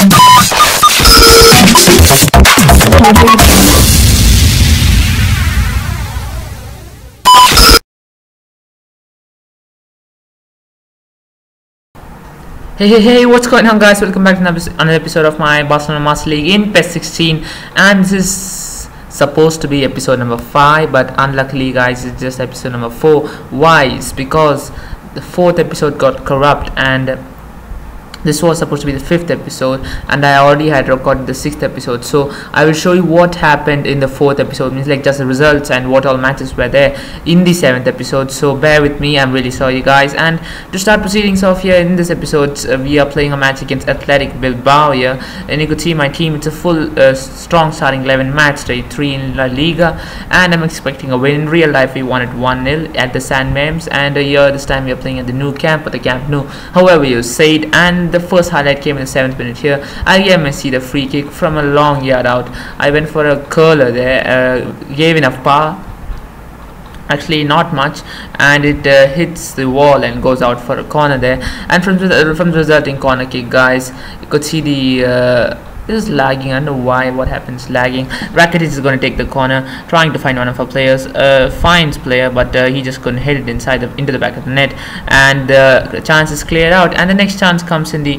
Hey, what's going on, guys? Welcome back to another episode of my Barcelona Master League in PES 16, and this is supposed to be episode number 5, but unluckily, guys, it's just episode number 4. Why? It's because the 4th episode got corrupt, and this was supposed to be the 5th episode, and I already had recorded the 6th episode. So I will show you what happened in the 4th episode, means like just the results and what all matches were there in the 7th episode. So bear with me, I'm really sorry, guys. And to start proceedings off here in this episode, we are playing a match against Athletic Bilbao here, and you could see my team. It's a full strong starting 11 match day 3 in La Liga, and I'm expecting a win. In real life we won it 1-0 at the San Memes, and here this time we are playing at the Nou Camp, or the Camp Nou, however you say it. And the first highlight came in the 7th minute here. I gave Messi the free kick from a long yard out. I went for a curler there, gave enough power, actually not much, and it hits the wall and goes out for a corner there. And from the resulting corner kick, guys, you could see the this is lagging. I don't know why, what happens lagging. Rakitic is going to take the corner, trying to find one of our players, finds player, but he just couldn't hit it into the back of the net, and the chance is cleared out. And the next chance comes in the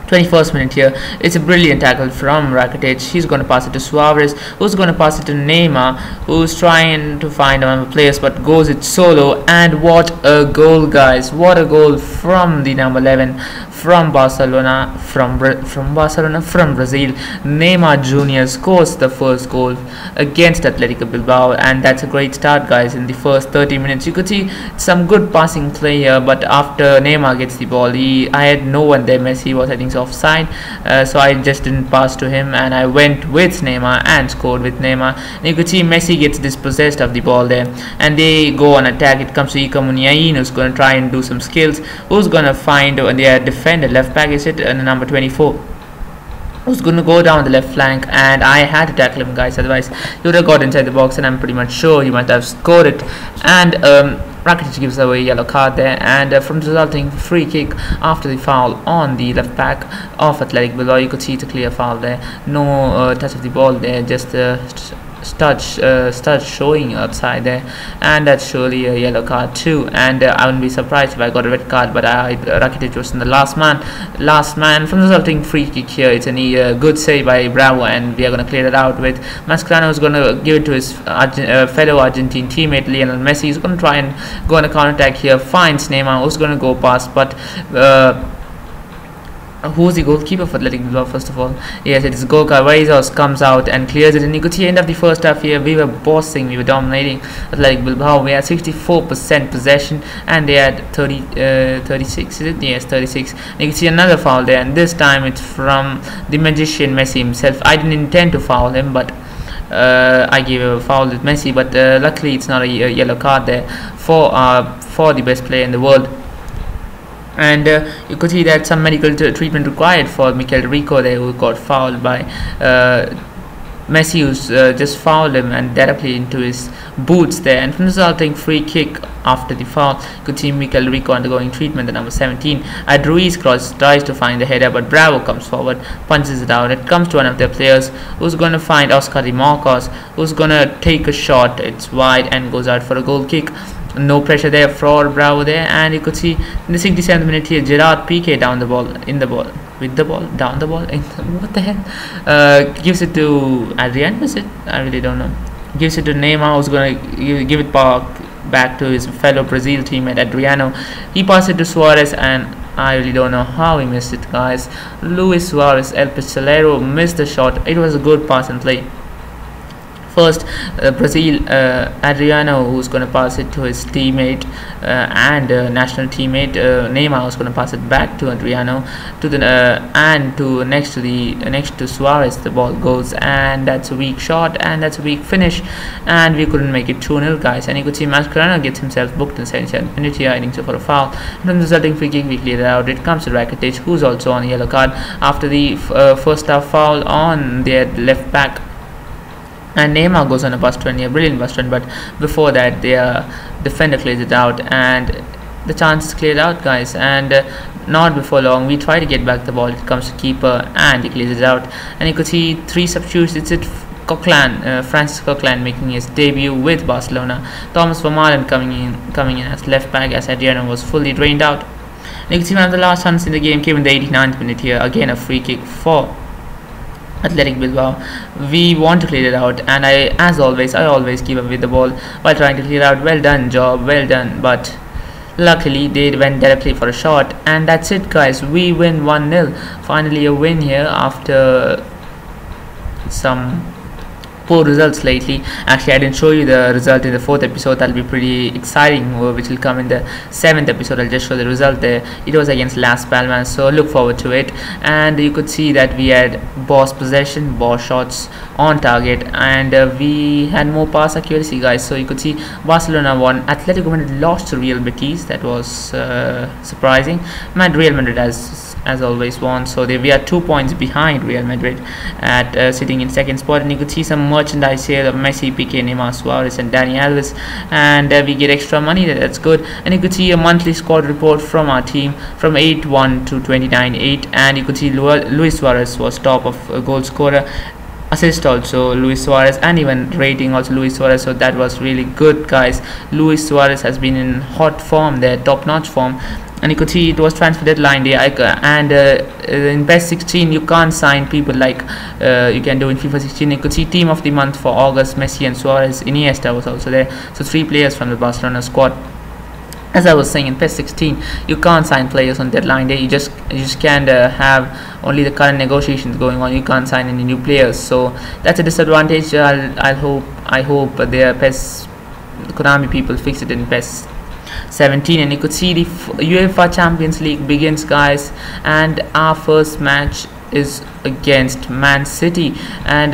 21st minute here. It's a brilliant tackle from Rakitic. He's going to pass it to Suarez, who's going to pass it to Neymar, who's trying to find one of the players but goes it solo. And what a goal, guys, what a goal from the number 11 from Barcelona, from Brazil. Neymar Jr scores the first goal against Athletic Bilbao, and that's a great start, guys. In the first 30 minutes you could see some good passing play here, but after Neymar gets the ball, I had no one there. Messi was, I think, offside, so I just didn't pass to him, and I went with Neymar and scored with Neymar. And you could see Messi gets dispossessed of the ball there, and they go on attack. It comes to Iker Muniain, who's going to try and do some skills, who's going to find their defender, left back is it, number 24, who's going to go down the left flank, and I had to tackle him, guys, otherwise he would have got inside the box, and I'm pretty much sure he might have scored it. And Rakitic gives away a yellow card there, and from the resulting free kick after the foul on the left back of Athletic Bilbao, you could see it's a clear foul there. No touch of the ball there, just studs showing outside there, and that's surely a yellow card too. And I wouldn't be surprised if I got a red card, but Rakitic was in the last man. From the resulting free kick here, it's a good save by Bravo, and we are going to clear it out with Mascherano, who's going to give it to his fellow Argentine teammate Lionel Messi. He's going to try and go on a counter attack here, finds Neymar, who's going to go past, but who's the goalkeeper for Athletic Bilbao? First of all, yes, it is Gorka Vaizos, comes out and clears it, and you could see end of the first half here. We were bossing, we were dominating Athletic Bilbao. We had 64% possession, and they had 36, is it? Yes, 36. And you can see another foul there, and this time it's from the magician Messi himself. I didn't intend to foul him, but I gave a foul with Messi, but luckily it's not a yellow card there for the best player in the world. And you could see that some medical treatment required for Mikel Rico there, who got fouled by Messi, who's just fouled him and directly into his boots there. And from the resulting free kick after the foul, you could see Mikel Rico undergoing treatment, the number 17. Ruiz Cross tries to find the header, but Bravo comes forward, punches it out. It comes to one of their players, who's going to find Oscar Di Marcos, who's going to take a shot. It's wide and goes out for a goal kick. No pressure there for Bravo there, and you could see in the 67th minute here, Gerard Piqué down the ball, what the hell, gives it to Adrian, is it? I really don't know. Gives it to Neymar, who's going to give it back to his fellow Brazil teammate Adriano. He passed it to Suarez, and I really don't know how he missed it, guys. Luis Suarez El Pistolero missed the shot. It was a good pass and play. First, Brazil, Adriano, who's going to pass it to his teammate and national teammate Neymar, who's going to pass it back to Adriano, to the and to next to Suarez. The ball goes, and that's a weak shot, and that's a weak finish, and we couldn't make it 2-0, guys. And you could see Mascherano gets himself booked in 77th minute here, I think so, for a foul. And from the resulting free kick, we cleared it out. It comes to Rakitic, who's also on a yellow card after the first half foul on their left back. And Neymar goes on a bust run, a brilliant bust run, but before that their defender clears it out, and the chance is cleared out, guys. And not before long we try to get back the ball. It comes to keeper and he clears it out, and you could see 3 substitutes. It's it Francis Coquelin making his debut with Barcelona. Thomas Vermaelen coming in as left back, as Adriano was fully drained out. And you can see one of the last runs in the game came in the 89th minute here. Again a free kick for Athletic Bilbao. We want to clear it out, and I always give away the ball while trying to clear out. Well done, job, well done. But luckily they went directly for a shot, and that's it, guys. We win 1-0. Finally a win here after some poor results lately. Actually, I didn't show you the result in the 4th episode. That'll be pretty exciting, which will come in the 7th episode. I'll just show the result there. It was against Las Palmas, so look forward to it. And you could see that we had boss possession, boss shots on target, and we had more pass accuracy, guys. So you could see Barcelona won. Atletico Madrid lost to Real Betis. That was surprising. Real Madrid as always won, so we are 2 points behind Real Madrid at sitting in 2nd spot. And you could see some merchandise here of Messi, PK, Neymar, Suarez and Dani Alves, and we get extra money there. That's good. And you could see a monthly squad report from our team from 8-1 to 29-8, and you could see Luis Suarez was top of goal scorer, assist also Luis Suarez, and even rating also Luis Suarez. So that was really good, guys. Luis Suarez has been in hot form there, top notch form. And you could see it was transfer deadline day, and in PES 16 you can't sign people like you can do in FIFA 16. You could see team of the month for August, Messi and Suarez. Iniesta was also there, so 3 players from the Barcelona squad. As I was saying, in PES 16 you can't sign players on deadline day. You just can't have only the current negotiations going on. You can't sign any new players, so that's a disadvantage. I hope the PES Konami people fix it in PES 17. And you could see the UEFA Champions League begins, guys, and our first match is against Man City. And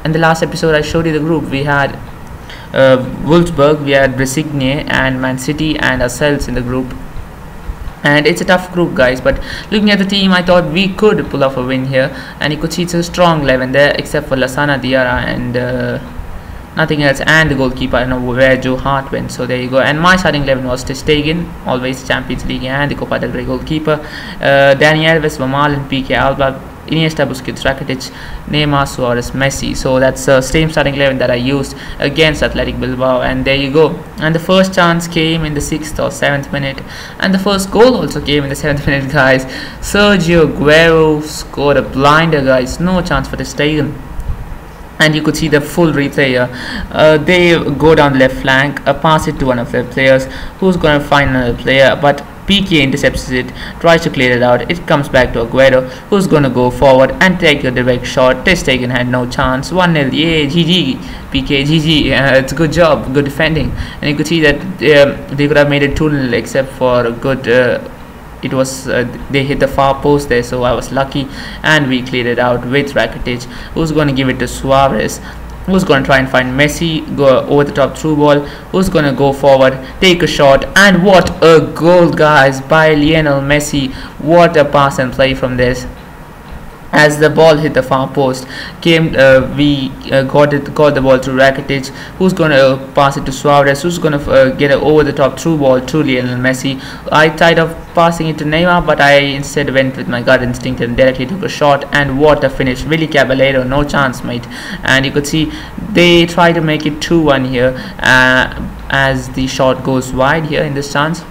in the last episode I showed you the group. We had Wolfsburg, we had Bresigne and Man City and ourselves in the group, and it's a tough group, guys. But looking at the team, I thought we could pull off a win here. And you could see it's a strong 11 there, except for Lasana Diarra and nothing else, and the goalkeeper. I don't know where Joe Hart went, so there you go. And my starting 11 was Ter Stegen, always Champions League and the Copa del Rey goalkeeper, Dani Alves, Vermaelen, PK, Alba, Iniesta, Busquets, Rakitic, Neymar, Suarez, Messi. So that's the same starting 11 that I used against Athletic Bilbao, and there you go. And the first chance came in the 6th or 7th minute, and the first goal also came in the 7th minute, guys. Sergio Aguero scored a blinder, guys. No chance for Ter Stegen. And you could see the full replay here. They go down the left flank, pass it to one of their players, who's going to find another player, but PK intercepts it, tries to clear it out. It comes back to Aguero, who's going to go forward and take a direct shot. Ter Stegen had no chance. 1-0. Yay, GG. PK, GG. It's a good job, good defending. And you could see that they could have made it 2-0 except for a good it was they hit the far post there, so I was lucky, and we cleared it out with Rakitic, who's going to give it to Suarez, who's going to try and find Messi, go over the top through ball, who's going to go forward, take a shot, and what a goal, guys, by Lionel Messi. What a pass and play from this. As the ball hit the far post, we got the ball to Rakitic, who's going to pass it to Suarez, who's going to get an over the top through ball to Lionel Messi. I tried of passing it to Neymar, but I instead went with my gut instinct and directly took a shot. And what a finish. Willy Caballero, no chance, mate. And you could see they try to make it 2-1 here as the shot goes wide here in this chance.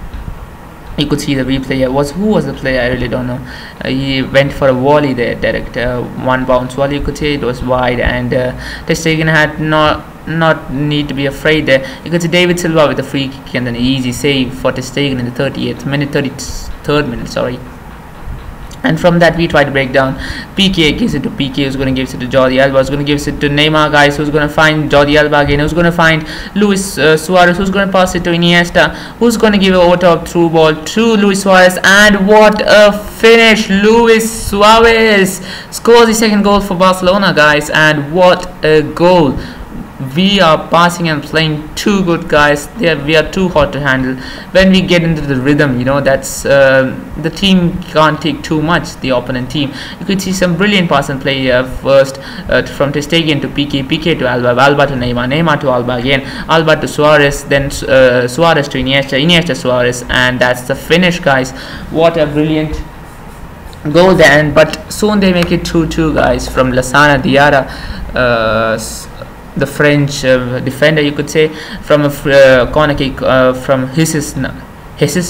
You could see the replay. Who was the player? I really don't know. He went for a volley there, direct one bounce volley. You could say it was wide, and Ter Stegen had not need to be afraid there. You could see David Silva with a free kick and an easy save for Ter Stegen in the 33rd minute, sorry. And from that we try to break down. PK gives it to PK, who's going to give it to Jordi Alba, who's going to give it to Neymar, guys, who's going to find Jordi Alba again, who's going to find Luis Suarez, who's going to pass it to Iniesta, who's going to give an over top through ball to Luis Suarez, and what a finish. Luis Suarez scores the second goal for Barcelona, guys, and what a goal. we are passing and playing too good, guys. We are too hot to handle. When we get into the rhythm, you know, that's the team can't take too much, the opponent team. You could see some brilliant pass and play here. First from Ter Stegen to Piqué, Piqué to Alba, Alba to Neymar, Neymar to Alba again, Alba to Suarez, then Suarez to Iniesta, Iniesta Suarez, and that's the finish, guys. What a brilliant goal then. But soon they make it 2-2, guys, from Lassana Diarra, the French defender, you could say, from a corner kick from Jesus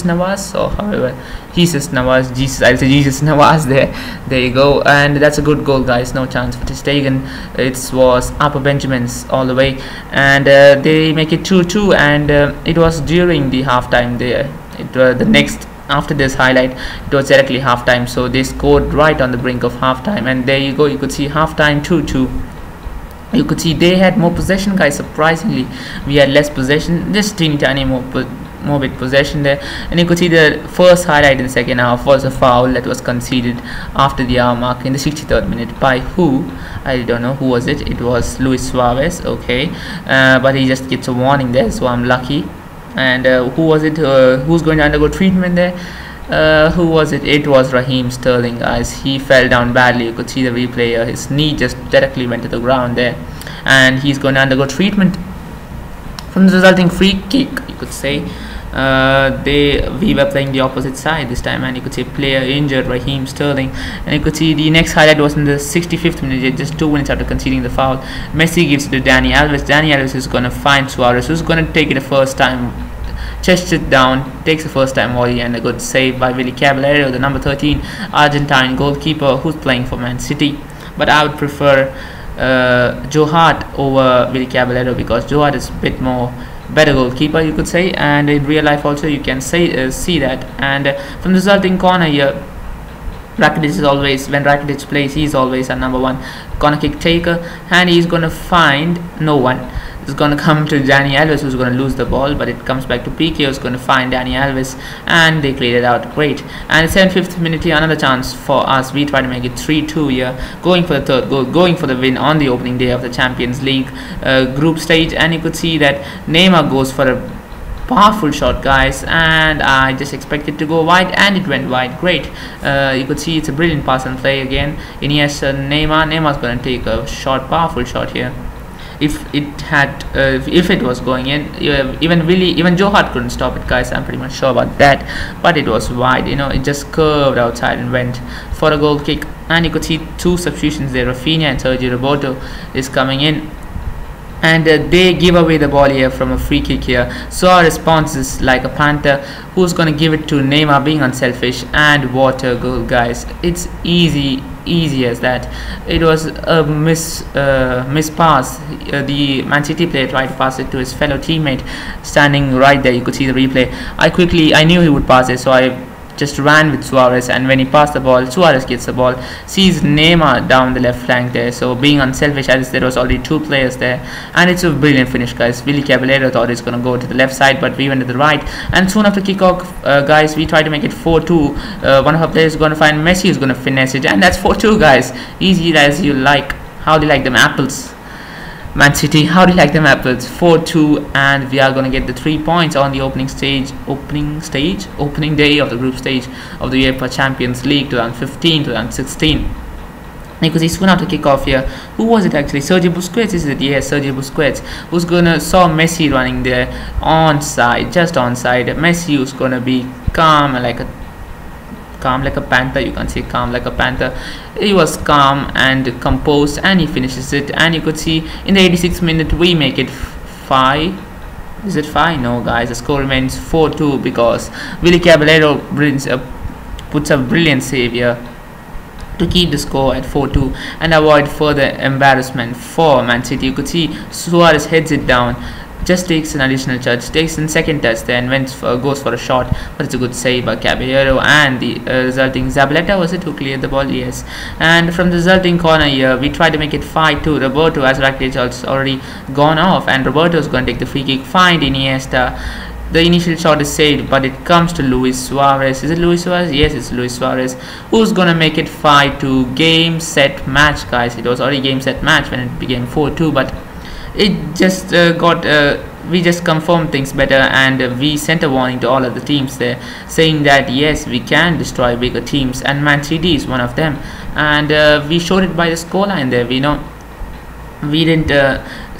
Navas, or however, Jesus Navas, I'll say Jesus Navas there you go, and that's a good goal, guys. No chance for Ter Stegen. It was Upper Benjamin's all the way, and they make it 2-2, and it was during the halftime there. The next after this highlight, it was directly halftime, so they scored right on the brink of halftime, and there you go. You could see halftime 2-2. You could see they had more possession, guys. Surprisingly, we had less possession, just teeny tiny more bit possession there. And you could see the first highlight in the second half was a foul that was conceded after the hour mark in the 63rd minute by who? I don't know who was it. It was Luis Suarez, okay, but he just gets a warning there, so I'm lucky. And who was it? Who's going to undergo treatment there? Who was it? It was Raheem Sterling, guys. He fell down badly. You could see the replay. His knee just directly went to the ground there, and he's going to undergo treatment from the resulting free kick, you could say. We were playing the opposite side this time, and you could see player injured, Raheem Sterling. And you could see the next highlight was in the 65th minute, just 2 minutes after conceding the foul. Messi gives it to Dani Alves. Dani Alves is going to find Suarez, who's going to take it the first time, chests it down, takes the first time volley, and a good save by Willy Caballero, the number 13 Argentine goalkeeper who's playing for Man City. But I would prefer Joe Hart over Willy Caballero, because Joe Hart is a bit more better goalkeeper, you could say, and in real life also you can say see that. And from the resulting corner here, Rakitic is always, when Rakitic plays, he's always a number 1 corner kick taker, and he's going to find no one. It's going to come to Dani Alves, who's going to lose the ball, but it comes back to Piqué, who's going to find Dani Alves, and they cleared it out great. And 75th minute here, another chance for us. We try to make it 3-2 here, going for the third goal, going for the win on the opening day of the Champions League group stage. And you could see that Neymar goes for a powerful shot, guys, and I just expected to go wide, and it went wide. Great. You could see it's a brilliant pass and play again. Iniesta, Neymar's going to take a shot, powerful shot here. If it was going in, even Joe Hart couldn't stop it, guys. I'm pretty much sure about that. But it was wide, you know, it just curved outside and went for a goal kick. And you could see 2 substitutions there. Rafinha and Sergio Roberto is coming in, and they give away the ball here from a free kick here. Suarez responds like a panther, who's going to give it to Neymar, being unselfish, and what a goal, guys. It's easy as that. It was a miss pass. The Man City player tried to pass it to his fellow teammate standing right there. You could see the replay. I knew he would pass it, so I just ran with Suarez, and when he passed the ball, Suarez gets the ball, sees Neymar down the left flank there, so being unselfish, as there was already 2 players there, and it's a brilliant finish, guys. Willy Caballero thought it's going to go to the left side, but we went to the right. And soon after kickoff, guys, we tried to make it 4-2. One of our players is going to find Messi, is going to finesse it, and that's 4-2, guys. Easy as you like. How do you like them apples, Man City? How do you like them apples? 4-2, and we are going to get the 3 points on the opening day of the group stage of the UEFA Champions League 2015-2016. You could see soon after kickoff here, who was it actually? Sergio Busquets, is it? Yes, Sergio Busquets, who's gonna saw Messi running there onside, just onside. Messi who's gonna be calm like a panther. You can say calm like a panther. He was calm and composed, and he finishes it. And you could see in the 86th minute we make it 5. Is it 5? No, guys, the score remains 4-2 because Willy Caballero puts a brilliant save here to keep the score at 4-2 and avoid further embarrassment for Man City. You could see Suarez heads it down, just takes an additional touch, takes in second touch, then goes for a shot, but it's a good save by Caballero, and the resulting Zabaleta, was it, who cleared the ball? Yes. And from the resulting corner here, we try to make it 5-2. Roberto, as Rakitic has already gone off, and Roberto is going to take the free kick, find Iniesta. The initial shot is saved, but it comes to Luis Suarez. Is it Luis Suarez? Yes, it's Luis Suarez, who's gonna make it 5-2. Game, set, match, guys. It was already game, set, match when it became 4-2, but it just got we just confirmed things better, and we sent a warning to all of the teams there, saying that yes, we can destroy bigger teams, and Man City is one of them. And we showed it by the scoreline there. We didn't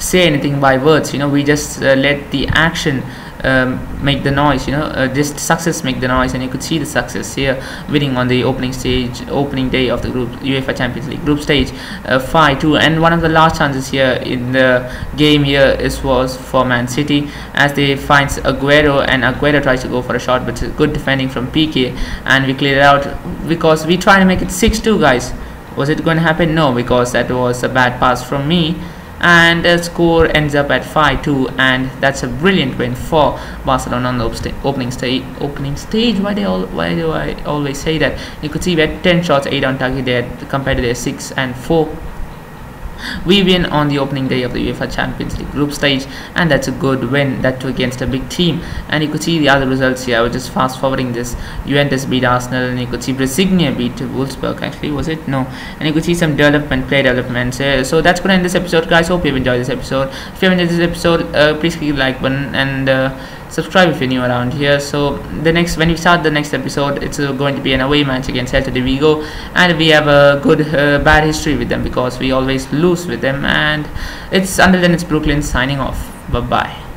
say anything by words, we just let the action make the noise, just success make the noise. And you could see the success here, winning on the opening day of the UEFA Champions League group stage, 5-2. And one of the last chances here in the game here was for Man City, as they finds Aguero, and Aguero tries to go for a shot, but it's good defending from PK, and we cleared it out because we try to make it 6-2, guys. Was it going to happen? No, because that was a bad pass from me, and the score ends up at 5-2, and that's a brilliant win for Barcelona on the opening stage. Why do I always say that? You could see we had 10 shots, 8 on target there compared to their 6 and 4. We win on the opening day of the UEFA Champions League group stage, and that's a good win, that too against a big team. And you could see the other results here. I was just fast forwarding this. Juventus beat Arsenal, and you could see Brasignia beat Wolfsburg. Actually, was it? No. And you could see some play developments. So that's going to end this episode, guys. Hope you've enjoyed this episode. If you have enjoyed this episode, please click the like button, and subscribe if you're new around here. So when we start the next episode, it's going to be an away match against Celta de Vigo, and we have a good bad history with them because we always lose with them. And until then, it's Brooklyn signing off. Bye bye.